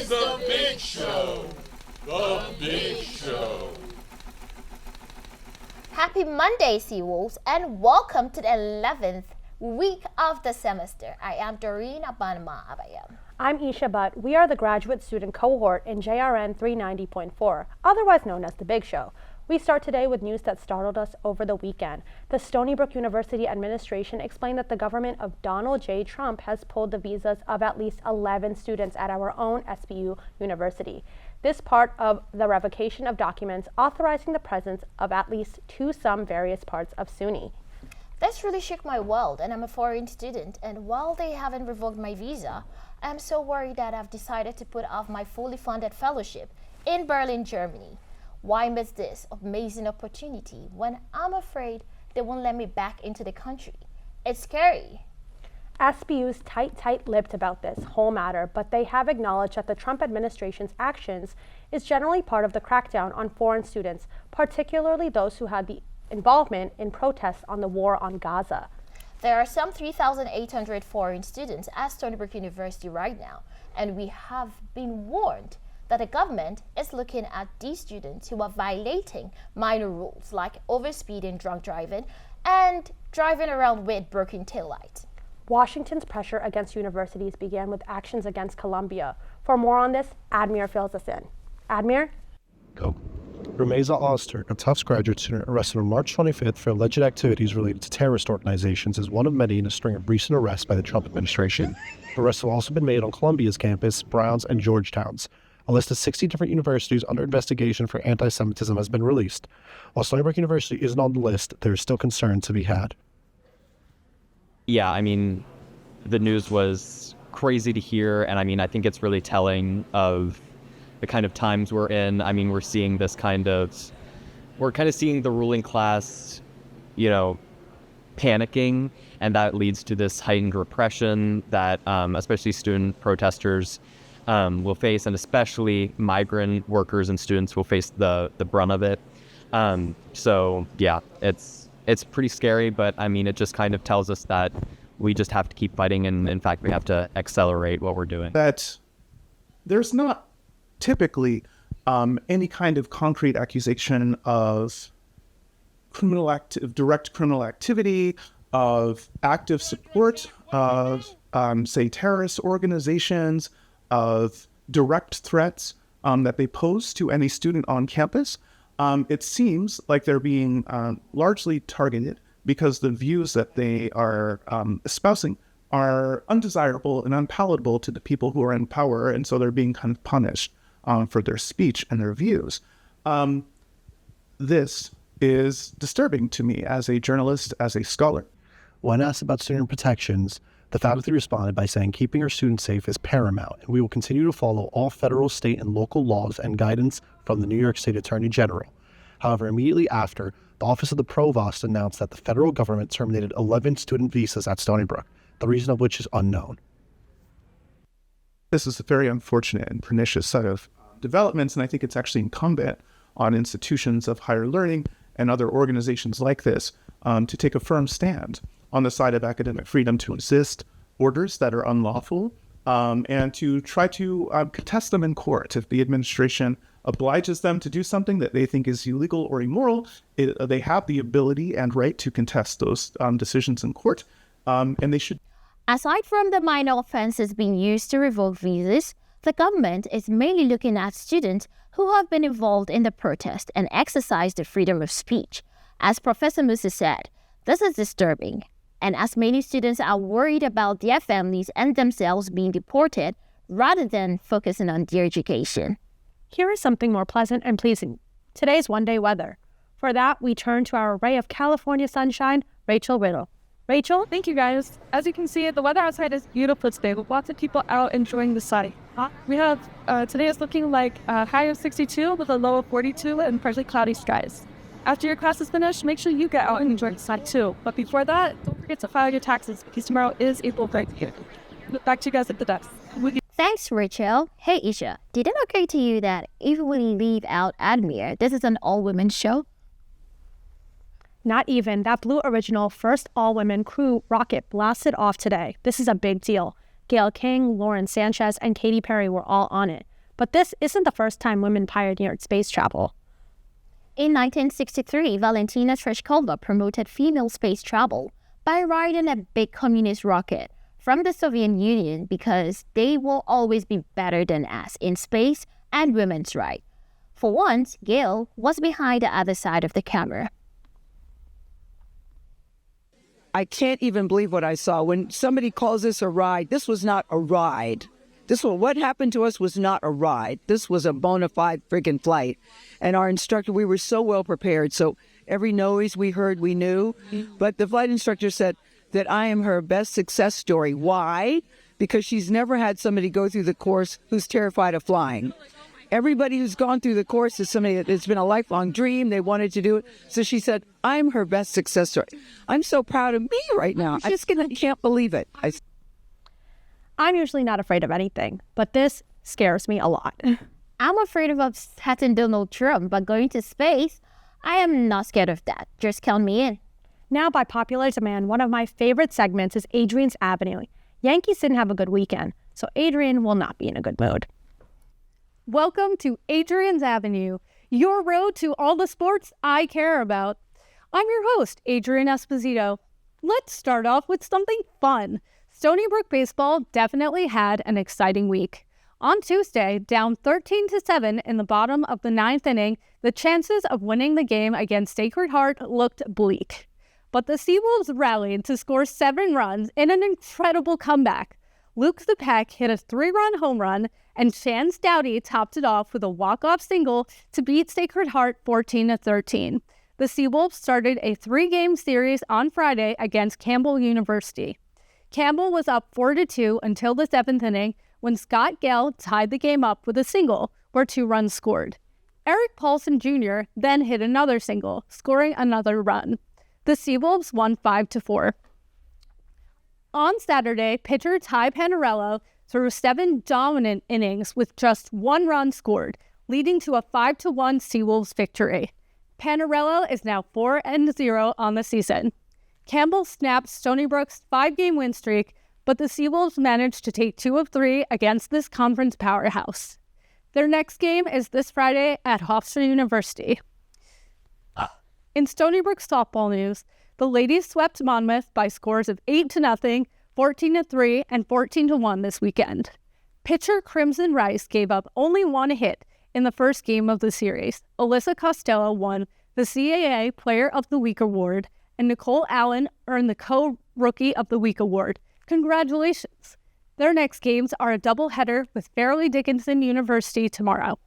is the big show. The big show. Happy Monday, Seawolves, and welcome to the 11th week of the semester. I am Doreen Abanma Abayam. I'm Isha Butt. We are the graduate student cohort in JRN 390.4, otherwise known as the Big Show. We start today with news that startled us over the weekend. The Stony Brook University administration explained that the government of Donald J. Trump has pulled the visas of at least 11 students at our own SBU University. This part of the revocation of documents authorizing the presence of at least two some various parts of SUNY. This really shook my world, and I'm a foreign student, and while they haven't revoked my visa, I'm so worried that I've decided to put off my fully funded fellowship in Berlin, Germany. Why miss this amazing opportunity when I'm afraid they won't let me back into the country? It's scary. SBU's tight-lipped about this whole matter, but they have acknowledged that the Trump administration's actions is generally part of the crackdown on foreign students, particularly those who had the involvement in protests on the war on Gaza. There are some 3,800 foreign students at Stony Brook University right now, and we have been warned that the government is looking at these students who are violating minor rules like overspeeding, drunk driving, and driving around with broken taillights. Washington's pressure against universities began with actions against Columbia. For more on this, Admir fills us in. Admir? Go. Rumeza Oster, a Tufts graduate student arrested on March 25th for alleged activities related to terrorist organizations, is one of many in a string of recent arrests by the Trump administration. Arrests have also been made on Columbia's campus, Brown's, and Georgetown's. A list of 60 different universities under investigation for anti-Semitism has been released. While Stony Brook University isn't on the list, there is still concern to be had. Yeah, I mean, the news was crazy to hear, and I think it's really telling of the kind of times we're in. We're seeing this we're seeing the ruling class, panicking, and that leads to this heightened repression that especially student protesters will face, and especially migrant workers and students will face the brunt of it. So yeah, it's pretty scary, but it just kind of tells us that we just have to keep fighting, and in fact we have to accelerate what we're doing. That there's not typically any kind of concrete accusation of direct criminal activity, of active support of say terrorist organizations, of direct threats that they pose to any student on campus. It seems like they're being largely targeted because the views that they are espousing are undesirable and unpalatable to the people who are in power, and so they're being kind of punished for their speech and their views. This is disturbing to me as a journalist, as a scholar. When asked about student protections, the faculty responded by saying keeping our students safe is paramount, and we will continue to follow all federal, state, and local laws and guidance from the New York State Attorney General. However, immediately after, the Office of the Provost announced that the federal government terminated 11 student visas at Stony Brook, the reason of which is unknown. This is a very unfortunate and pernicious set of developments, and I think it's actually incumbent on institutions of higher learning and other organizations like this to take a firm stand on the side of academic freedom, to resist orders that are unlawful, and to try to contest them in court. If the administration obliges them to do something that they think is illegal or immoral, they have the ability and right to contest those decisions in court, and they should. Aside from the minor offenses being used to revoke visas, the government is mainly looking at students who have been involved in the protest and exercised the freedom of speech. As Professor Musa said, this is disturbing, and as many students are worried about their families and themselves being deported rather than focusing on their education. Here is something more pleasant and pleasing. Today's one-day weather. For that, we turn to our ray of California sunshine, Rachel Riddle. Rachel? Thank you, guys. As you can see, the weather outside is beautiful today with lots of people out enjoying the sun. We have, today is looking like a high of 62 with a low of 42 and partly cloudy skies. After your class is finished, make sure you get out and enjoy the sun too. But before that, don't forget to file your taxes because tomorrow is April 30th. Back to you guys at the desk. Thanks, Rachel. Hey, Isha, did it occur to you that if we leave out Admir, this is an all-women show? Not even. That Blue Original first all-women crew rocket blasted off today. This is a big deal. Gayle King, Lauren Sanchez, and Katy Perry were all on it. But this isn't the first time women pioneered space travel. In 1963, Valentina Tereshkova promoted female space travel by riding a big communist rocket from the Soviet Union because they will always be better than us in space and women's rights. For once, Gail was behind the other side of the camera. I can't even believe what I saw. When somebody calls this a ride, this was not a ride. What happened to us was not a ride. This was a bona fide friggin' flight. And our instructor, we were so well prepared. So every noise we heard, we knew. But the flight instructor said that I am her best success story. Why? Because she's never had somebody go through the course who's terrified of flying. Everybody who's gone through the course is somebody that it's been a lifelong dream. They wanted to do it. So she said, I'm her best success story. I'm so proud of me right now. I just can't believe it. I'm usually not afraid of anything, but this scares me a lot. I'm afraid of upsetting Donald Trump, but going to space, I am not scared of that. Just count me in. Now, by popular demand, one of my favorite segments is Adrian's Avenue. Yankees didn't have a good weekend, so Adrian will not be in a good mood. Welcome to Adrian's Avenue, your road to all the sports I care about. I'm your host, Adrian Esposito. Let's start off with something fun. Stony Brook baseball definitely had an exciting week. On Tuesday, down 13-7 in the bottom of the 9th inning, the chances of winning the game against Sacred Heart looked bleak. But the Seawolves rallied to score 7 runs in an incredible comeback. Luke Zepek hit a 3-run home run, and Chance Doughty topped it off with a walk-off single to beat Sacred Heart 14-13. The Seawolves started a 3-game series on Friday against Campbell University. Campbell was up 4-2 until the 7th inning when Scott Gale tied the game up with a single where 2 runs scored. Eric Paulson Jr. then hit another single, scoring another run. The Seawolves won 5-4. On Saturday, pitcher Ty Panarello threw 7 dominant innings with just 1 run scored, leading to a 5-1 Seawolves victory. Panarello is now 4-0 on the season. Campbell snapped Stony Brook's 5-game win streak, but the Seawolves managed to take 2 of 3 against this conference powerhouse. Their next game is this Friday at Hofstra University. In Stony Brook softball news, the ladies swept Monmouth by scores of 8-0, 14-3, and 14-1 this weekend. Pitcher Crimson Rice gave up only 1 hit in the first game of the series. Alyssa Costello won the CAA Player of the Week award, and Nicole Allen earned the Co-Rookie of the Week award. Congratulations! Their next games are a doubleheader with Fairleigh Dickinson University tomorrow.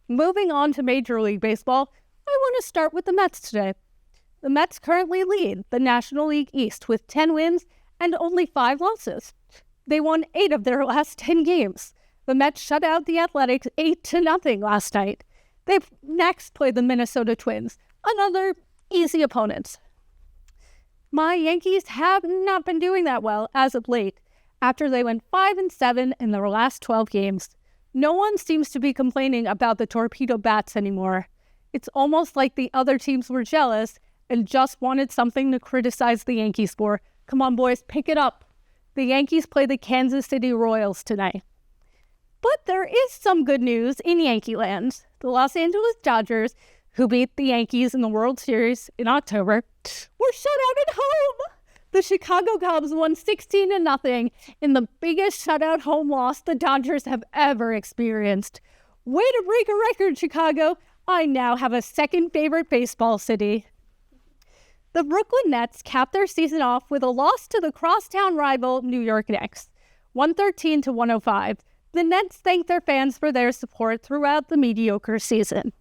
Moving on to Major League Baseball, I want to start with the Mets today. The Mets currently lead the National League East with 10 wins and only 5 losses. They won 8 of their last 10 games. The Mets shut out the Athletics 8-0 last night. They next play the Minnesota Twins, another easy opponent. My Yankees have not been doing that well as of late, after they went 5-7 in their last 12 games. No one seems to be complaining about the torpedo bats anymore. It's almost like the other teams were jealous and just wanted something to criticize the Yankees for. Come on, boys, pick it up. The Yankees play the Kansas City Royals tonight. But there is some good news in Yankee land. The Los Angeles Dodgers, who beat the Yankees in the World Series in October, were shut out at home. The Chicago Cubs won 16-0 in the biggest shutout home loss the Dodgers have ever experienced. Way to break a record, Chicago. I now have a second favorite baseball city. The Brooklyn Nets capped their season off with a loss to the crosstown rival New York Knicks, 113-105. The Nets thanked their fans for their support throughout the mediocre season.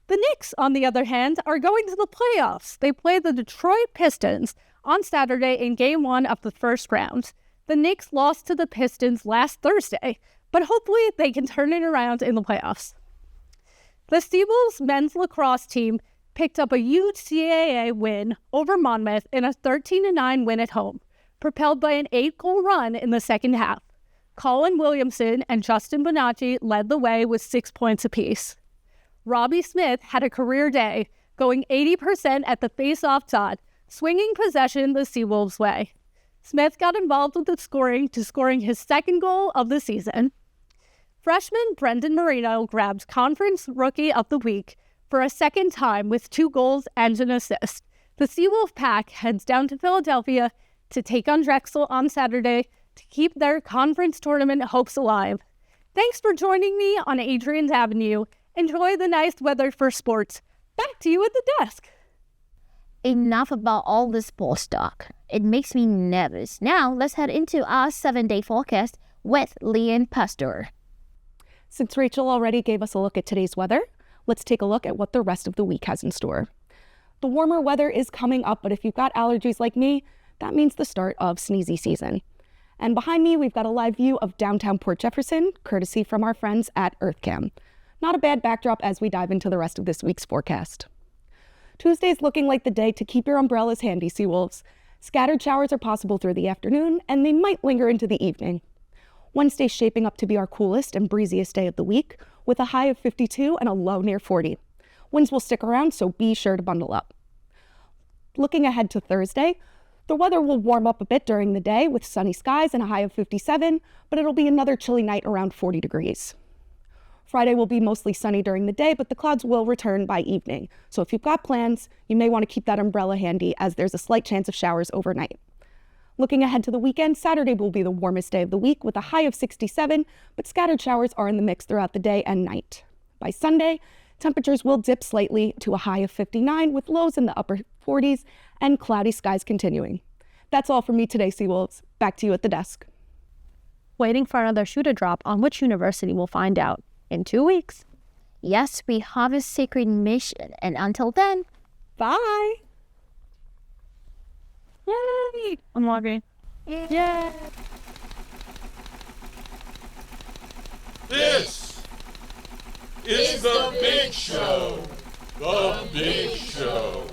The Knicks, on the other hand, are going to the playoffs. They play the Detroit Pistons on Saturday in Game 1 of the first round. The Knicks lost to the Pistons last Thursday, but hopefully they can turn it around in the playoffs. The Seawolves men's lacrosse team picked up a huge CAA win over Monmouth in a 13-9 win at home, propelled by an 8-goal run in the second half. Colin Williamson and Justin Bonacci led the way with 6 points apiece. Robbie Smith had a career day, going 80% at the face-off dot, swinging possession the Seawolves' way. Smith got involved with the scoring his second goal of the season. Freshman Brendan Marino grabs Conference Rookie of the Week for a second time with 2 goals and an assist. The Seawolf Pack heads down to Philadelphia to take on Drexel on Saturday to keep their conference tournament hopes alive. Thanks for joining me on Adrian's Avenue. Enjoy the nice weather for sports. Back to you at the desk. Enough about all this sports talk. It makes me nervous. Now, let's head into our 7-day forecast with Leanne Pastor. Since Rachel already gave us a look at today's weather, let's take a look at what the rest of the week has in store. The warmer weather is coming up, but if you've got allergies like me, that means the start of sneezy season. And behind me, we've got a live view of downtown Port Jefferson, courtesy from our friends at EarthCam. Not a bad backdrop as we dive into the rest of this week's forecast. Tuesday's looking like the day to keep your umbrellas handy, Seawolves. Scattered showers are possible through the afternoon, and they might linger into the evening. Wednesday's shaping up to be our coolest and breeziest day of the week, with a high of 52 and a low near 40. Winds will stick around, so be sure to bundle up. Looking ahead to Thursday, the weather will warm up a bit during the day with sunny skies and a high of 57, but it'll be another chilly night around 40 degrees. Friday will be mostly sunny during the day, but the clouds will return by evening. So if you've got plans, you may want to keep that umbrella handy as there's a slight chance of showers overnight. Looking ahead to the weekend, Saturday will be the warmest day of the week with a high of 67, but scattered showers are in the mix throughout the day and night. By Sunday, temperatures will dip slightly to a high of 59 with lows in the upper 40s and cloudy skies continuing. That's all from me today, Seawolves. Back to you at the desk. Waiting for another shoe to drop on which university we'll find out in 2 weeks. Yes, we have a sacred mission, and until then, Bye! Yay! I'm logging. Yay! This is the big show. The big show.